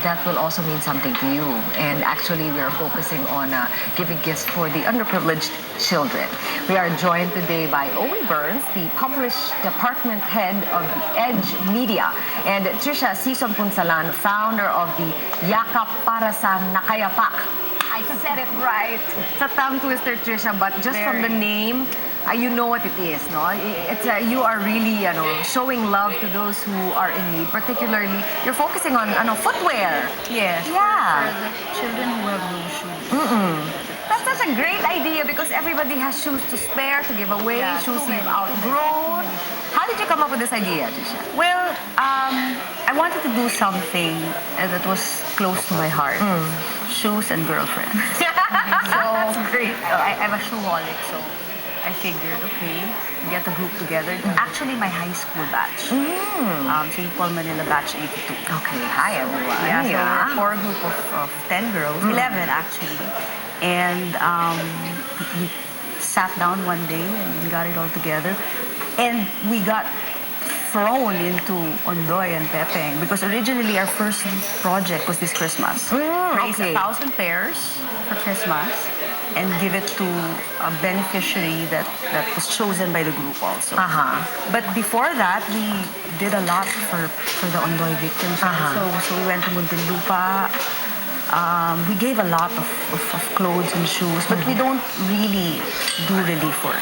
that will also mean something to you. And actually, we are focusing on giving gifts for the underprivileged children. We are joined today by Owie Burns, the published department head of the Edge Media, and Trisha Sison Punsalan, founder of the Yakap para sa Nakayapak. I said it right. It's a tongue twister, Trisha, but just from the name, you know what it is, no? It's you are really, showing love to those who are in need. Particularly, you're focusing on, footwear. Yes. Yeah. For the children who have no shoes. That's such a great idea because everybody has shoes to spare, to give away, Yeah, shoes too you've many. outgrown. How did you come up with this idea, Trisha? Well, I wanted to do something that was close to my heart. Shoes and girlfriends. That's great. I'm a shoeholic, so I figured, okay, get a group together. Actually, my high school batch. St. Paul Manila batch 82. Okay, hi everyone. Yeah, so we're a core group of 10 girls, 11 actually. And we sat down one day and we got it all together. And we got thrown into Ondoy and Pepeng because originally our first project was this Christmas. Raise 1,000 pairs for Christmas and give it to a beneficiary that was chosen by the group also. But before that, we did a lot for the Ondoy victims. So we went to Muntinlupa. We gave a lot of clothes and shoes, but we don't really do relief work.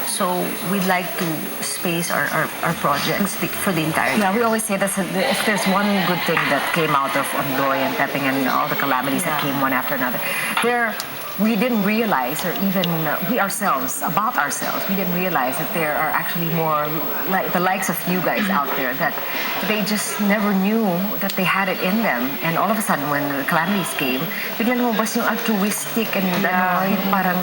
So we'd like to space our projects for the entire year. Yeah, we always say that if there's one good thing that came out of Ondoy and Pepeng and all the calamities that came one after another, we didn't realize, or even we ourselves, we didn't realize that there are actually more like the likes of you guys out there that they just never knew that they had it in them. And all of a sudden, when the calamities came, biglang lumabas yung altruistic and yung parang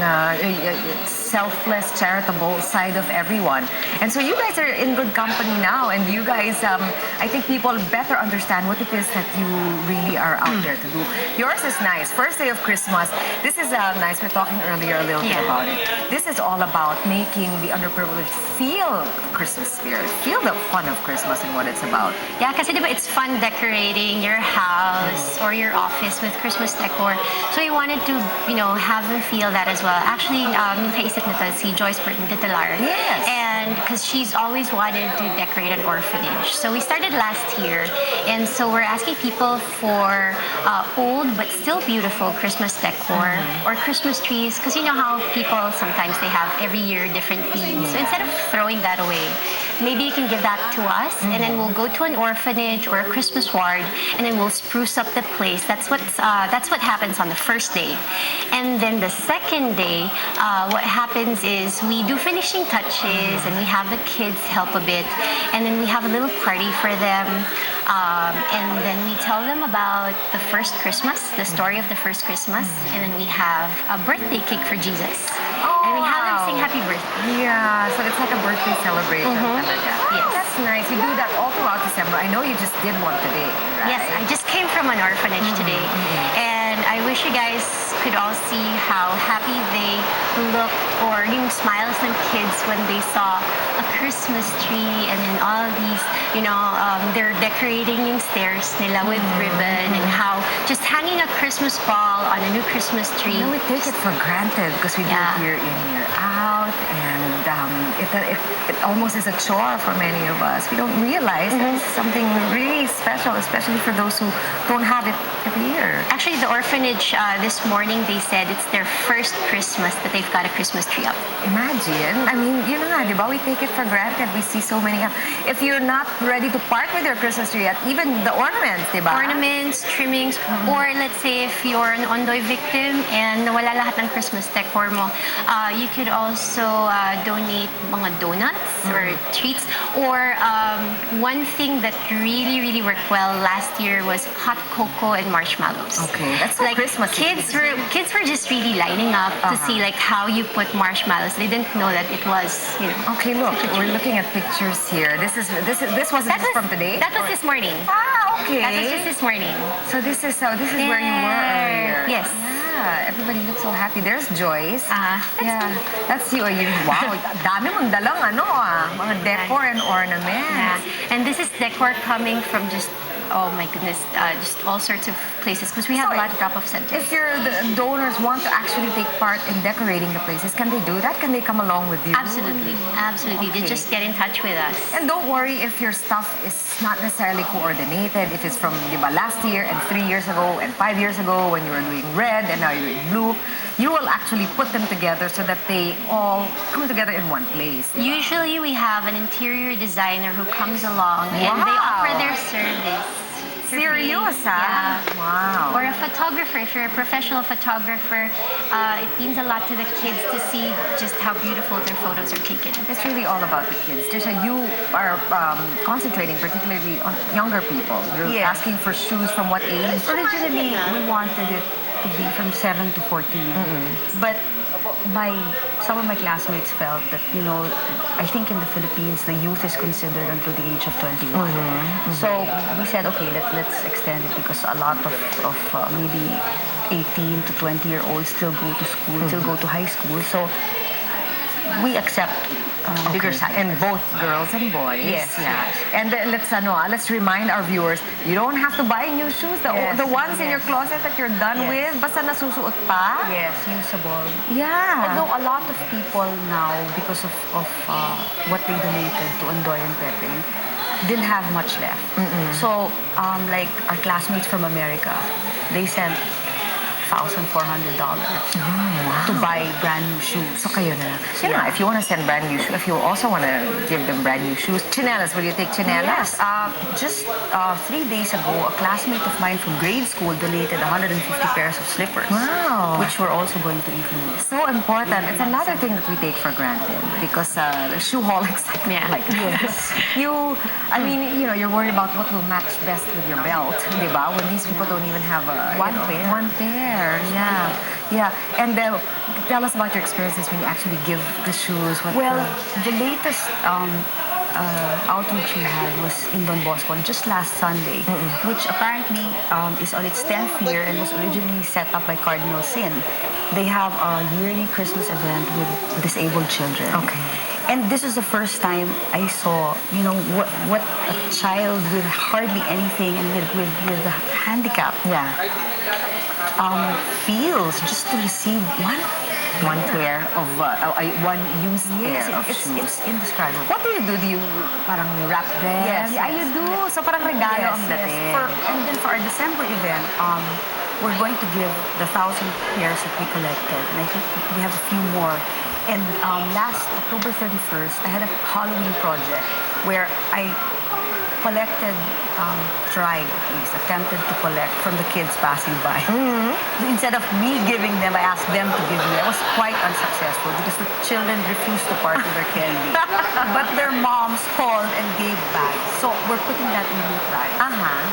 selfless, charitable side of everyone. And so you guys are in good company now, and you guys, I think people better understand what it is that you really are out there to do. Yours is nice. First day of Christmas. This is nice. We were talking earlier a little bit about it. This is all about making the underprivileged feel Christmas spirit, feel the fun of Christmas and what it's about. Yeah, kasi diba it's fun decorating your house or your office with Christmas decor. So we wanted to, have them feel that as well. Actually, nakaisip nito si Joyce Burton Titular. Yes. And because she's always wanted to decorate an orphanage. So we started last year. And so we're asking people for old but still beautiful Christmas decor or Christmas trees. Because you know how people sometimes they have every year different themes. So instead of throwing that away, maybe you can give that to us and then we'll go to an orphanage or a Christmas ward and then we'll spruce up the place. That's what happens on the first day. And then the second day, what happens is we do finishing touches and we have the kids help a bit and then we have a little party for them. And then we tell them about the first Christmas, the story of the first Christmas, and then we have a birthday cake for Jesus. And we have them sing happy birthday. Yeah, so it's like a birthday celebration. Yes. That's nice. You do that all throughout December. I know you just did one today, right? Yes, I just came from an orphanage today. And I wish you guys could all see how happy they look or yung smiles ng kids when they saw a Christmas tree and then all these, they're decorating yung stairs nila with ribbon and how just hanging a Christmas ball on a new Christmas tree. We take it for granted because we do it year in, year out, and it almost is a chore for many of us. We don't realize that it's something really special, especially for those who don't have it every year. Actually, the orphanage this morning, they said it's their first Christmas that they've got a Christmas tree up. Imagine. I mean, diba? We take it for granted. We see so many. If you're not ready to part with your Christmas tree yet, even the ornaments, diba? Ornaments, trimmings, or let's say if you're an Ondoy victim and nawala lahat ng Christmas decor mo, you could also donate mga donuts or treats. Or one thing that really, really worked well last year was hot cocoa and marshmallows. Okay, that's like Christmas. Kids were just really lining up to see like how you put marshmallows. They didn't know that it was, Okay, look, we're looking at pictures here. This wasn't just from today. That was this morning. Okay. That was just this morning. So this is where you were earlier. Yes. Yeah, everybody looks so happy. There's Joyce. That's That's you. Wow, dami mong dalang mga decor and ornaments. Yeah. And this is decor coming from just oh my goodness, just all sorts of places because we have So a lot of drop-off centers. If the donors want to actually take part in decorating the places, can they do that? Can they come along with you? Absolutely, absolutely. They Okay. just get in touch with us. And don't worry if your stuff is not necessarily coordinated. If it's from last year and 3 years ago and 5 years ago when you were doing red and now you're doing blue, you will actually put them together so that they all come together in one place. Usually we have an interior designer who comes along and they Wow. offer their service. for free. Serious, Yeah. ah? Wow. Or a photographer, if you're a professional photographer, it means a lot to the kids to see just how beautiful their photos are taken. It's really all about the kids. Trisha, you are concentrating particularly on younger people. You're Yes. asking for shoes from what age? Originally, we wanted it to be from 7 to 14. But some of my classmates felt that, I think in the Philippines, the youth is considered until the age of 21. So we said, okay, let's extend it because a lot of maybe 18 to 20-year-olds still go to school, still go to high school. So we accept bigger size. And both girls and boys. Yes, Yeah. yes. And let's remind our viewers, you don't have to buy new shoes. Yes, The ones in your yes. closet that you're done Yes. with, basta nasusuot pa. Yes, usable. Yeah. Although a lot of people now, because of what they donated to Ondoy and Pepe, didn't have much left. So, like our classmates from America, they sent $1,400 to buy brand new shoes. So kayo na. If you want to send brand new shoes, if you also want to give them brand new shoes, chinelas, will you take chinelas? Yes, just 3 days ago, a classmate of mine from grade school donated 150 pairs of slippers. Wow. Which we're also going to include. So important. It's another thing that we take for granted because the shoeholics like this. You're worried about what will match best with your belt, di ba? When these people don't even have One pair. One pair. Yeah. Yeah. And tell us about your experiences when you actually give the shoes. Well, the latest outreach we had was in Don Bosco on just last Sunday, which apparently is on its 10th year and was originally set up by Cardinal Sin. They have a yearly Christmas event with disabled children. Okay. And this is the first time I saw, what a child with hardly anything and with a handicap Yeah. feels just to receive One pair of one used pair of shoes. it's indescribable. What do you do? Do you parang wrap them? Yes, Yeah, you yes, do. So parang regalo ang dating. And then for our December event, we're going to give the 1,000 pairs that we collected. And I think we have a few more. And last October 31st, I had a Halloween project where I collected, tried at least, attempted to collect from the kids passing by. Instead of me giving them, I asked them to give me. I was quite unsuccessful because the children refused to part with their candy. But their moms called and gave back. So we're putting that in loot bag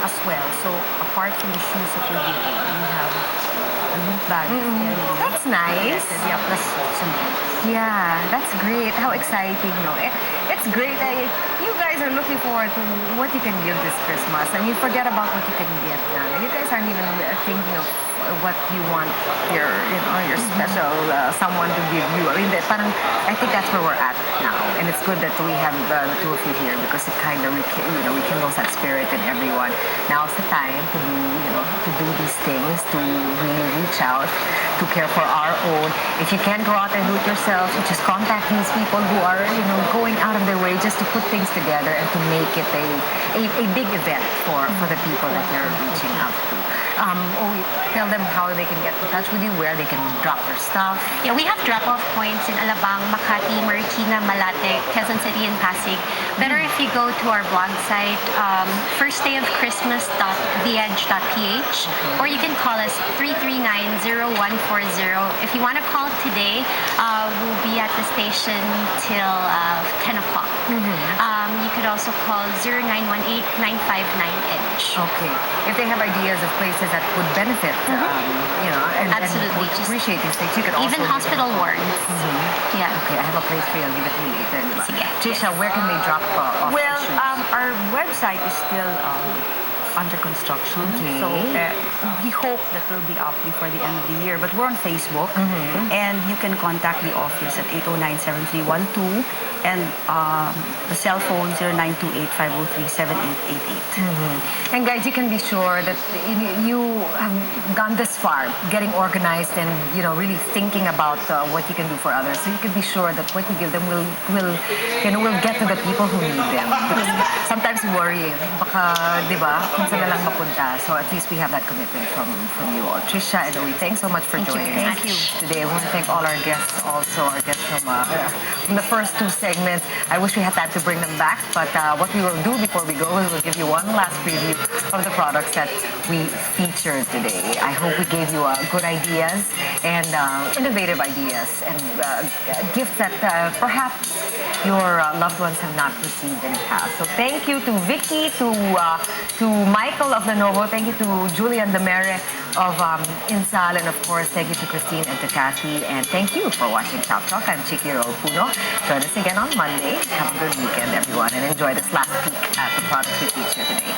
as well. So apart from the shoes that we're giving, we have a loot bag. That's nice. Yeah, plus some gifts. Yeah, that's great. How exciting, no? It's great. You guys are looking forward to what you can give this Christmas, and you forget about what you can get now. You guys aren't even thinking of what you want your special someone to give you. I think that's where we're at now, and it's good that we have the two of you here because it kind of rekindles that spirit in everyone. Now's the time to do these things, to really reach out, to care for our own. If you can't go out and do it yourself, you just contact these people who are going out of their way just to put things together and to make it a big event for the people that you're reaching out to. Tell them how they can get in touch with you, where they can drop their stuff. Yeah, we have drop-off points in Alabang, Makati, Marikina, Malate, Quezon City, and Pasig. Better if you go to our blog site, firstdayofchristmas.theedge.ph, or you can call us 339-0140. If you want to call today, we'll be at the station till 10 o'clock. You could also call 0918-959-EDGE. Okay. If they have ideas of places that would benefit, and Absolutely. would appreciate these things, you can also Even give hospital them. wards. Yeah. Okay, I have a place for you. I'll give it to you later. Sige. Trisha, where can they drop off Well, the shoes? our website is still under construction. Okay. So we hope that will be up before the end of the year. But we're on Facebook, and you can contact the office at 809-7312, and the cell phone 0928-503-7888. And guys, you can be sure that you have gone this far, getting organized and really thinking about what you can do for others. So you can be sure that what you give them will get to the people who need them. Because sometimes we worry, baka, di ba, kung saan na lang mapunta. So at least we have that commitment from you all. Trisha and Louie, thanks so much for Thank you joining very us much. today. I want to thank all our guests, also our guests from the first two segments. I wish we had time to bring them back, but what we will do before we go is we'll give you one last preview of the products that we featured today. I hope we gave you good ideas and innovative ideas and gifts that perhaps your loved ones have not received in the past. So thank you to Vicky, to Michael of Lenovo, thank you to Julian Demere of Insal, and of course thank you to Christine and to Kathy, and thank you for watching Shop Talk. I'm Chiki Roll Puno. Join us again on Monday. Have a good weekend, everyone, and enjoy this last peek at the products we featured today.